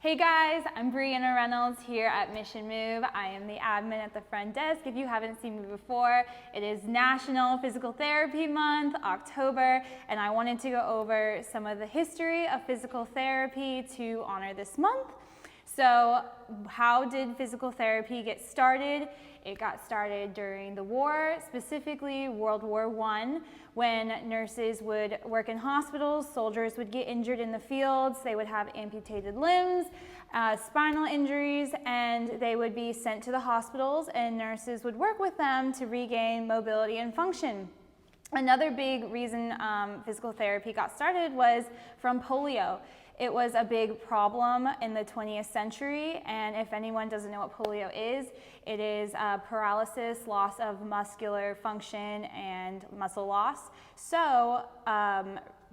Hey guys, I'm Brianna Reynolds here at Mission Move. I am the admin at the front desk. If you haven't seen me before, it is National Physical Therapy Month, October, and I wanted to go over some of the history of physical therapy to honor this month. So how did physical therapy get started? It got started during the war, specifically World War I, when nurses would work in hospitals, soldiers would get injured in the fields, they would have amputated limbs, spinal injuries, and they would be sent to the hospitals, and nurses would work with them to regain mobility and function. Another big reason physical therapy got started was from polio. It was a big problem in the 20th century, and if anyone doesn't know what polio is, it is paralysis, loss of muscular function, and muscle loss. So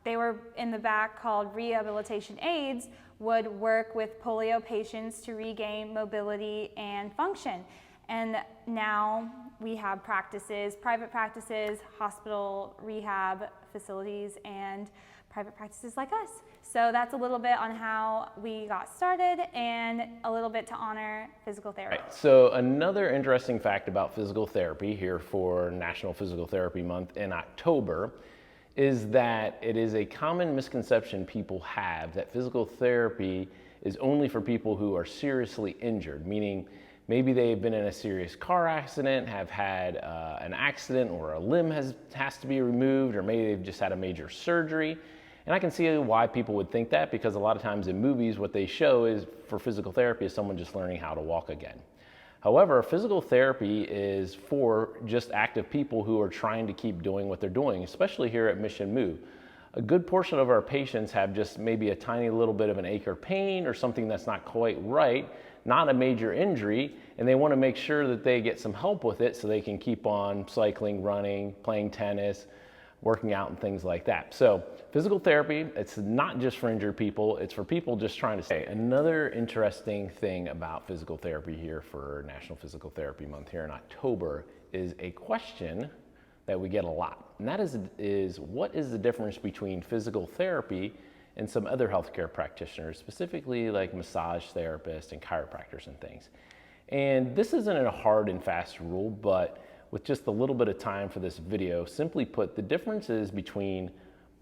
they were in the back called rehabilitation aides, would work with polio patients to regain mobility and function. And now we have practices, private practices, hospital rehab facilities, and private practices like us. So that's a little bit on how we got started and a little bit to honor physical therapy. Right. So another interesting fact about physical therapy here for National Physical Therapy Month in October is that it is a common misconception people have that physical therapy is only for people who are seriously injured, meaning maybe they've been in a serious car accident, have had an accident, or a limb has to be removed, or maybe they've just had a major surgery. And I can see why people would think that, because a lot of times in movies what they show is for physical therapy is someone just learning how to walk again. However, physical therapy is for just active people who are trying to keep doing what they're doing, especially here at Mission Move. A good portion of our patients have just maybe a tiny little bit of an ache or pain or something that's not quite right, not a major injury, and they want to make sure that they get some help with it so they can keep on cycling, running, playing tennis, working out and things like that. So physical therapy, it's not just for injured people, it's for people just trying to stay. Another interesting thing about physical therapy here for National Physical Therapy Month here in October is a question that we get a lot. And that is what is the difference between physical therapy and some other healthcare practitioners, specifically like massage therapists and chiropractors and things. And this isn't a hard and fast rule, but with just a little bit of time for this video, simply put, the difference is between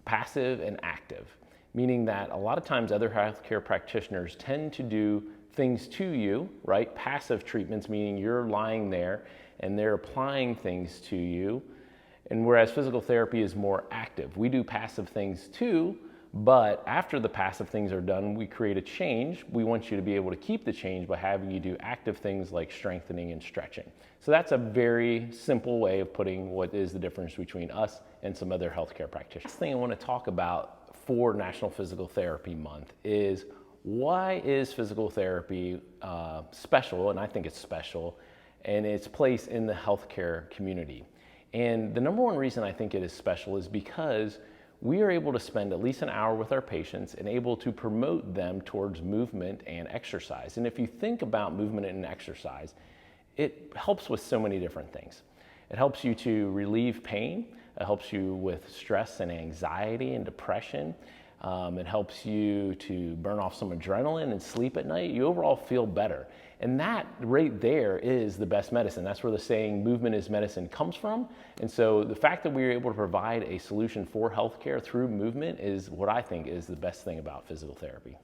passive and active, meaning that a lot of times other healthcare practitioners tend to do things to you, right? Passive treatments, meaning you're lying there and they're applying things to you. And whereas physical therapy is more active. We do passive things too, but after the passive things are done, we create a change. We want you to be able to keep the change by having you do active things like strengthening and stretching. So that's a very simple way of putting what is the difference between us and some other healthcare practitioners. Next thing I want to talk about for National Physical Therapy Month is why is physical therapy special, and I think it's special, and its place in the healthcare community. And the number one reason I think it is special is because we are able to spend at least an hour with our patients and able to promote them towards movement and exercise. And if you think about movement and exercise, it helps with so many different things. It helps you to relieve pain. It helps you with stress and anxiety and depression. It helps you to burn off some adrenaline and sleep at night. You overall feel better. And that right there is the best medicine. That's where the saying movement is medicine comes from. And so the fact that we are able to provide a solution for healthcare through movement is what I think is the best thing about physical therapy.